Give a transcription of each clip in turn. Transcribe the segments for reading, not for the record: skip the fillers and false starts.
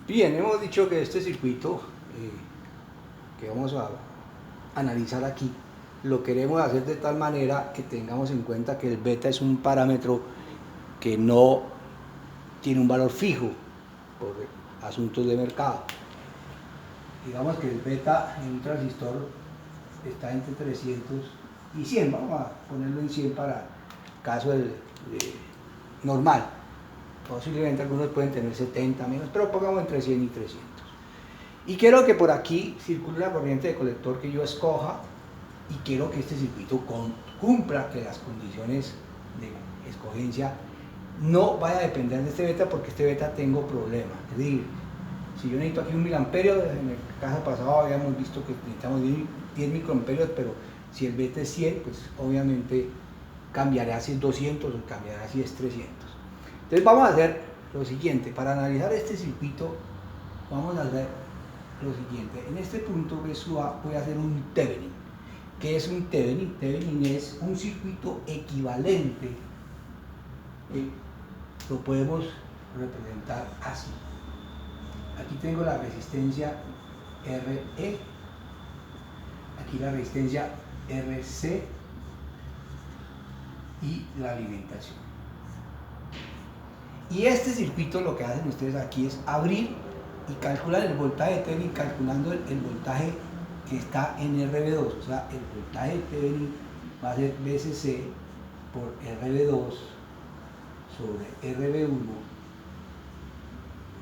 Bien, hemos dicho que este circuito que vamos a analizar aquí lo queremos hacer de tal manera que tengamos en cuenta que el beta es un parámetro que no tiene un valor fijo por asuntos de mercado. Digamos que el beta en un transistor está entre 300 y 100, vamos a ponerlo en 100 para caso normal. Posiblemente algunos pueden tener 70 menos, pero pongamos entre 100 y 300. Y quiero que por aquí circule la corriente de colector que yo escoja y quiero que este circuito cumpla que las condiciones de escogencia no vaya a depender de este beta, porque este beta tengo problemas. Es decir, si yo necesito aquí 1000 amperios, en el caso pasado habíamos visto que necesitamos 10 microamperios, pero si el beta es 100, pues obviamente cambiará si es 200 o cambiará si es 300. Entonces vamos a hacer lo siguiente, para analizar este circuito vamos a hacer lo siguiente. En este punto voy a hacer un Thevenin. ¿Qué es un Thevenin? Thevenin es un circuito equivalente, lo podemos representar así. Aquí tengo la resistencia RE, aquí la resistencia RC y la alimentación. Y este circuito lo que hacen ustedes aquí es abrir y calcular el voltaje de Thevenin calculando el voltaje que está en RB2. O sea, el voltaje de Thevenin va a ser VCC por RB2 sobre RB1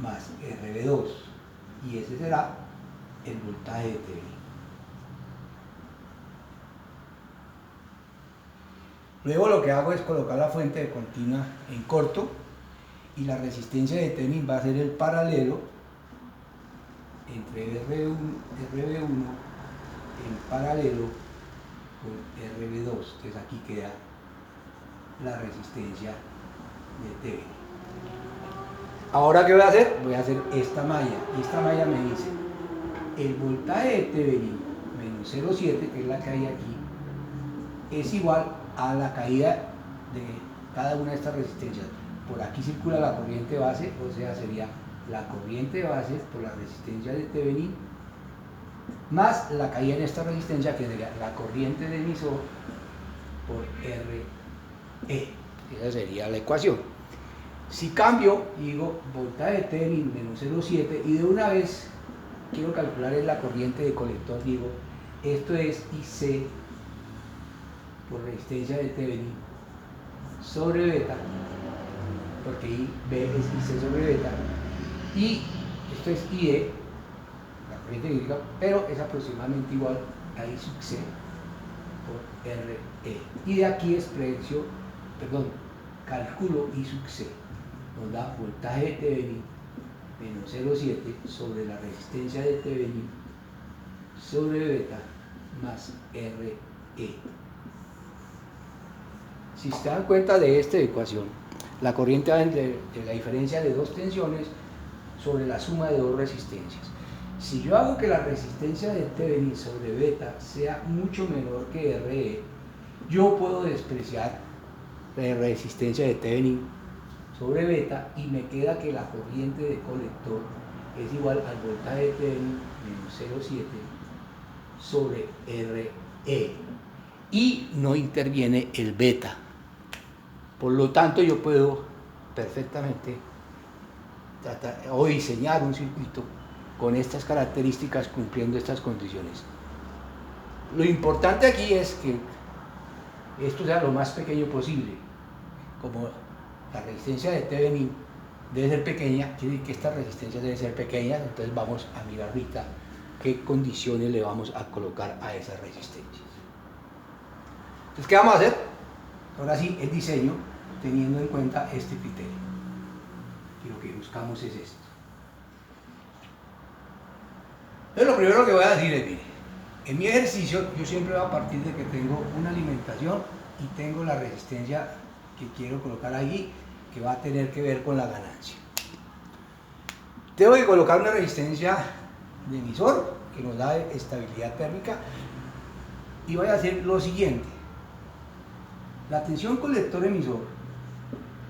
más RB2. Y ese será el voltaje de Thevenin. Luego lo que hago es colocar la fuente de continua en corto y la resistencia de Thevenin va a ser el paralelo entre RB1 en paralelo con RB2. Entonces aquí queda la resistencia de Thevenin. Ahora, ¿qué voy a hacer? Voy a hacer esta malla. Esta malla me dice el voltaje de Thevenin menos 0,7, que es la que hay aquí, es igual a la caída de cada una de estas resistencias. Por aquí circula la corriente base, o sea, sería la corriente base por la resistencia de Thevenin más la caída en esta resistencia, que sería la corriente de emisor por RE. Esa sería la ecuación. Si cambio y digo voltaje de Thevenin menos 0,7 y de una vez quiero calcular es la corriente de colector, digo esto es IC por resistencia de Thevenin sobre beta, porque IB es IC sobre beta, y esto es IE, la corriente eléctrica, pero es aproximadamente igual a I sub C por RE. Y de aquí calculo I sub C, nos da voltaje de Thevenin menos 0,7 sobre la resistencia de Thevenin sobre beta más RE. Si se dan cuenta de esta ecuación, la corriente va de la diferencia de dos tensiones sobre la suma de dos resistencias. Si yo hago que la resistencia de Thevenin sobre beta sea mucho menor que RE, yo puedo despreciar la resistencia de Thevenin sobre beta y me queda que la corriente de colector es igual al voltaje de Thevenin menos 0,7 sobre RE y no interviene el beta. Por lo tanto, yo puedo perfectamente tratar o diseñar un circuito con estas características cumpliendo estas condiciones. Lo importante aquí es que esto sea lo más pequeño posible. Como la resistencia de Thevenin debe ser pequeña, quiere decir que esta resistencia debe ser pequeña, entonces vamos a mirar ahorita qué condiciones le vamos a colocar a esas resistencias. Entonces, ¿qué vamos a hacer? Ahora sí, el diseño teniendo en cuenta este criterio. Y lo que buscamos es esto. Entonces, lo primero que voy a decir es, mire, en mi ejercicio yo siempre voy a partir de que tengo una alimentación y tengo la resistencia que quiero colocar allí, que va a tener que ver con la ganancia. Tengo que colocar una resistencia de emisor que nos da estabilidad térmica y voy a hacer lo siguiente. La tensión colector emisor,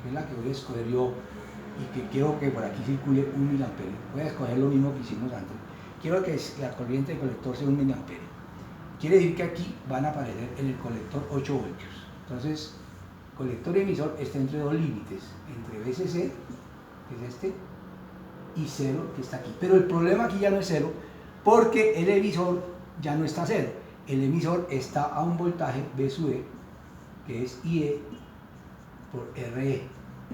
que es la que voy a escoger yo y que quiero que por aquí circule 1 miliamperio, voy a escoger lo mismo que hicimos antes. Quiero que la corriente del colector sea 1 miliamperio. Quiere decir que aquí van a aparecer en el colector 8 voltios. Entonces, colector emisor está entre dos límites, entre VCC, que es este, y 0, que está aquí. Pero el problema aquí ya no es 0, porque el emisor ya no está a 0. El emisor está a un voltaje V sub E, que es IE por RE.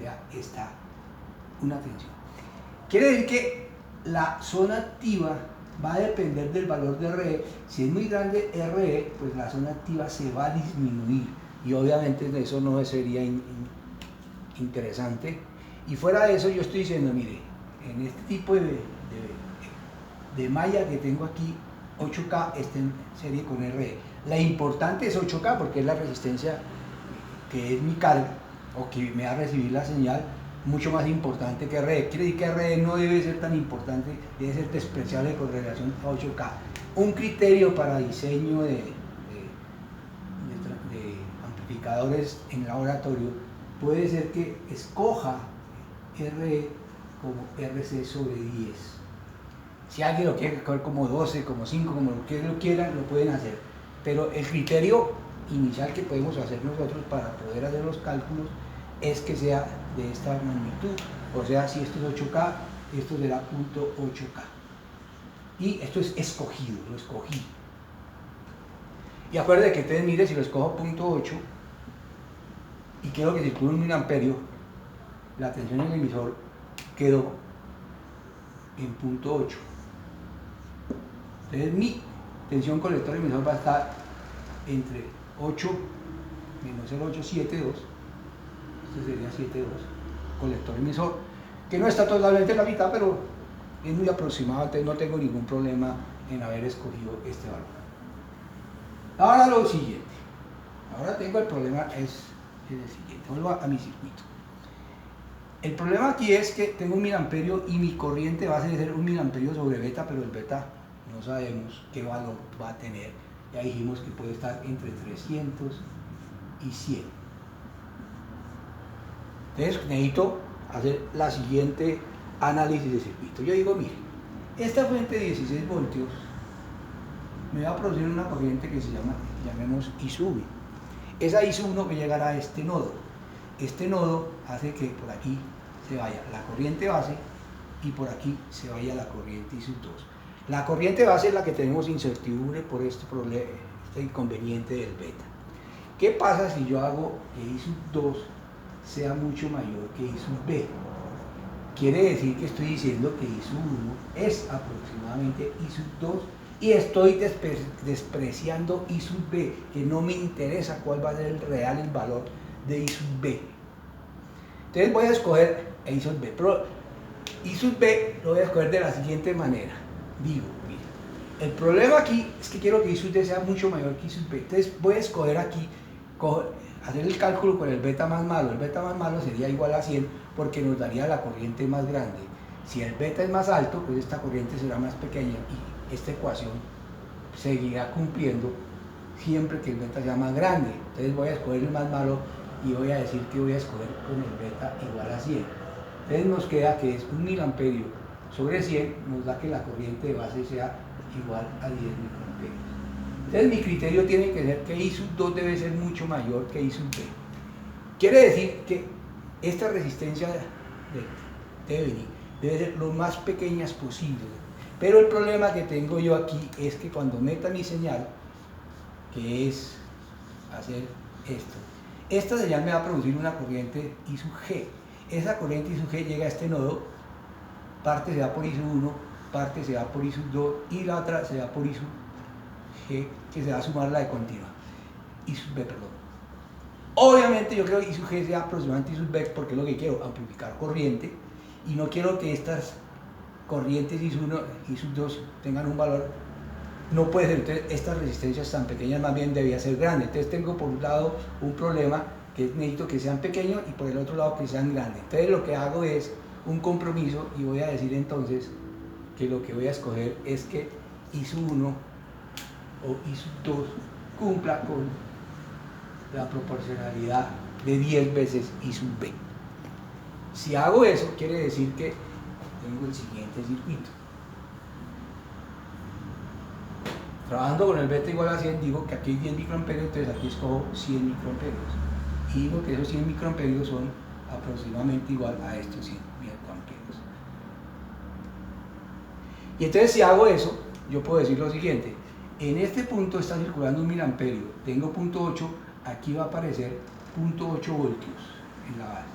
Ya está una tensión. Quiere decir que la zona activa va a depender del valor de RE. Si es muy grande RE, pues la zona activa se va a disminuir. Y obviamente eso no sería interesante. Y fuera de eso yo estoy diciendo, mire, en este tipo de malla que tengo aquí, 8K está en serie con RE. La importante es 8K porque es la resistencia que es mi carga o que me va a recibir la señal, mucho más importante que RE. Quiere decir que RE no debe ser tan importante, debe ser despreciable con relación a 8K. Un criterio para diseño de amplificadores en laboratorio puede ser que escoja RE como RC sobre 10. Si alguien lo quiere coger como 12, como 5, como lo quieran, lo pueden hacer. Pero el criterio inicial que podemos hacer nosotros para poder hacer los cálculos es que sea de esta magnitud. O sea, si esto es 8K, esto será 0.8K. Y esto es escogido, lo escogí. Y acuérdense que entonces mire, si lo escojo 0.8 y quiero que circule 1 miliamperio, la tensión en el emisor quedó en 0.8. Entonces mi tensión colector emisor va a estar entre 8 menos el 8, 7,2. Este sería 7,2. Colector emisor, que no está totalmente en la mitad, pero es muy aproximado, entonces no tengo ningún problema en haber escogido este valor. Ahora lo siguiente. Ahora tengo el problema es el siguiente. Vuelvo a mi circuito. El problema aquí es que tengo 1 miliamperio y mi corriente base debe ser 1 miliamperio sobre beta, pero el beta no sabemos qué valor va a tener. Ya dijimos que puede estar entre 300 y 100. Entonces necesito hacer la siguiente análisis de circuito. Yo digo, mire, esta fuente de 16 voltios me va a producir una corriente que se llama, llamemos I sub. Esa I sub 1 me llegará a este nodo. Este nodo hace que por aquí se vaya la corriente base y por aquí se vaya la corriente I sub 2. La corriente base es la que tenemos incertidumbre por este inconveniente del beta. ¿Qué pasa si yo hago que I sub 2 sea mucho mayor que I sub B? Quiere decir que estoy diciendo que I sub 1 es aproximadamente I sub 2 y estoy despreciando I sub B, que no me interesa cuál va a ser el valor de I sub B. Entonces voy a escoger I sub B, pero I sub B lo voy a escoger de la siguiente manera. Digo, mira, el problema aquí es que quiero que I sub D sea mucho mayor que I sub B. Entonces voy a escoger aquí, hacer el cálculo con el beta más malo. El beta más malo sería igual a 100 porque nos daría la corriente más grande. Si el beta es más alto, pues esta corriente será más pequeña y esta ecuación seguirá cumpliendo siempre que el beta sea más grande. Entonces voy a escoger el más malo y voy a decir que voy a escoger con el beta igual a 100. Entonces nos queda que es 1 miliamperio sobre 100, nos da que la corriente de base sea igual a 10 miliamperios. Entonces mi criterio tiene que ser que I sub 2 debe ser mucho mayor que I sub B. Quiere decir que esta resistencia de Thevenin debe ser lo más pequeñas posible. Pero el problema que tengo yo aquí es que cuando meta mi señal, que es hacer esto, esta señal me va a producir una corriente I sub G. Esa corriente I sub G llega a este nodo, parte se va por I sub 1, parte se va por I sub 2 y la otra se va por I sub G, que se va a sumar la de continua. I sub B, perdón. Obviamente yo creo que I sub G sea aproximadamente I sub B porque es lo que quiero, amplificar corriente, y no quiero que estas corrientes I sub 1 y sub 2 tengan un valor, no puede ser. Entonces estas resistencias tan pequeñas más bien debía ser grande. Entonces tengo por un lado un problema que necesito que sean pequeños y por el otro lado que sean grandes. Entonces lo que hago es un compromiso y voy a decir entonces que lo que voy a escoger es que I sub 1 o I sub 2 cumpla con la proporcionalidad de 10 veces I sub B. Si hago eso, quiere decir que tengo el siguiente circuito. Trabajando con el beta igual a 100, digo que aquí hay 10 microamperios, entonces aquí escojo 100 microamperios. Y digo que esos 100 microamperios son aproximadamente igual a estos 100 microamperios. Y entonces si hago eso, yo puedo decir lo siguiente. En este punto está circulando un miliamperio, tengo punto 8, aquí va a aparecer punto 8 voltios en la base,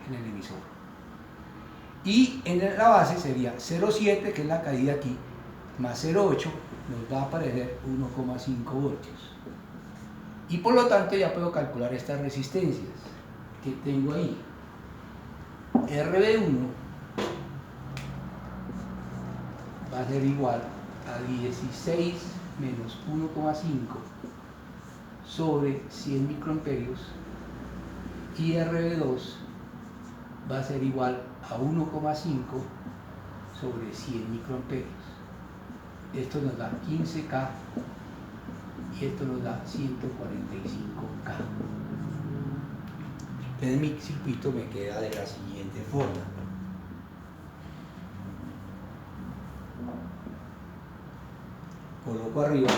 en el emisor. Y en la base sería 0,7, que es la caída aquí, más 0,8, nos va a aparecer 1,5 voltios. Y por lo tanto ya puedo calcular estas resistencias que tengo ahí. RB1 va a ser igual a 16 menos 1,5 sobre 100 microamperios, y RB2 va a ser igual a 1,5 sobre 100 microamperios. Esto nos da 15K y esto nos da 145K. Entonces mi circuito me queda de la siguiente forma. Coloco arriba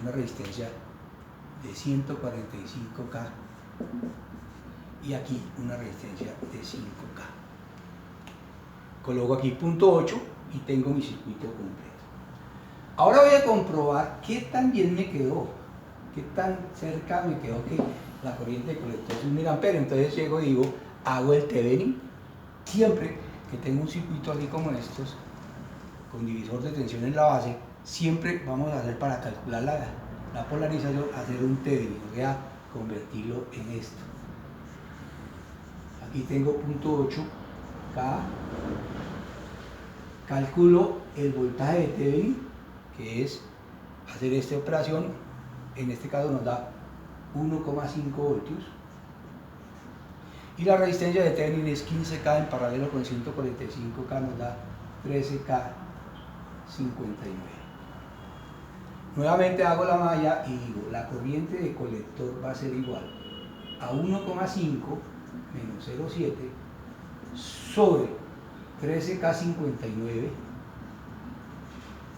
una resistencia de 145K y aquí una resistencia de 5K. Coloco aquí punto 8 y tengo mi circuito completo. Ahora voy a comprobar qué tan bien me quedó, qué tan cerca me quedó que la corriente de colector es 1 miliamperio. Entonces llego y digo, hago el Thevenin. Siempre que tengo un circuito así como estos, con divisor de tensión en la base, siempre vamos a hacer, para calcular la polarización, hacer un Thevenin, o sea, convertirlo en esto. Aquí tengo punto 8K, calculo el voltaje de Thevenin, que es hacer esta operación. En este caso nos da 1,5 voltios, y la resistencia de Thevenin es 15K en paralelo con 145K, nos da 13K 59. Nuevamente hago la malla y digo, la corriente de colector va a ser igual a 1,5 menos 0,7 sobre 13K 59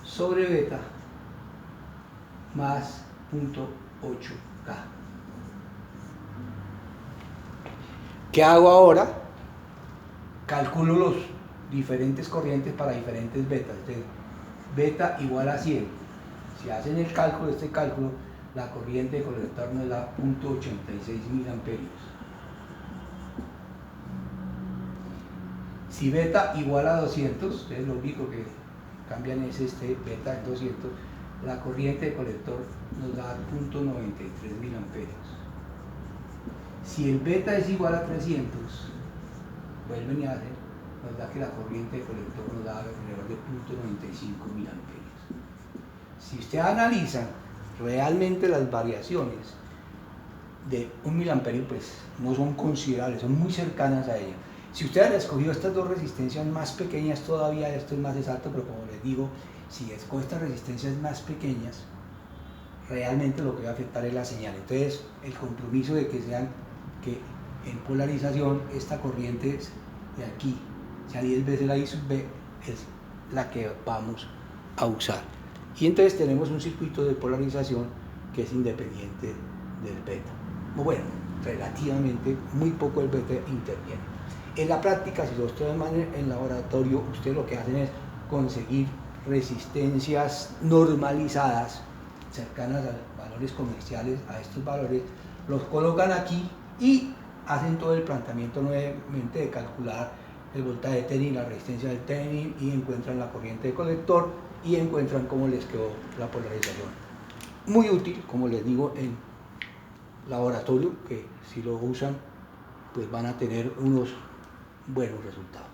sobre beta más 0,8K. ¿Qué hago ahora? Calculo los diferentes corrientes para diferentes betas. Entonces, beta igual a 100. Si hacen el cálculo, este cálculo, la corriente de colector nos da 0,86 miliamperios. Si beta igual a 200, ustedes lo único que cambian es este beta en 200, la corriente de colector nos da 0,93 miliamperios. Si el beta es igual a 300, vuelven a hacer, nos da que la corriente de colector nos da alrededor de 0,95 miliamperios. Si ustedes analizan realmente las variaciones de 1 miliamperio, pues no son considerables, son muy cercanas a ella. Si usted han escogido estas dos resistencias más pequeñas, todavía esto es más exacto, pero como les digo, si escoge estas resistencias más pequeñas, realmente lo que va a afectar es la señal. Entonces, el compromiso de que sean, que en polarización esta corriente de aquí sea 10 veces la I sub B, es la que vamos a usar. Y entonces tenemos un circuito de polarización que es independiente del beta. Bueno, relativamente muy poco el beta interviene. En la práctica, si lo ustedes en laboratorio, ustedes lo que hacen es conseguir resistencias normalizadas cercanas a valores comerciales, a estos valores, los colocan aquí y hacen todo el planteamiento nuevamente de calcular el voltaje de Thevenin, la resistencia del Thevenin, y encuentran la corriente de colector y encuentran cómo les quedó la polarización. Muy útil, como les digo, en laboratorio, que si lo usan pues van a tener unos buenos resultados.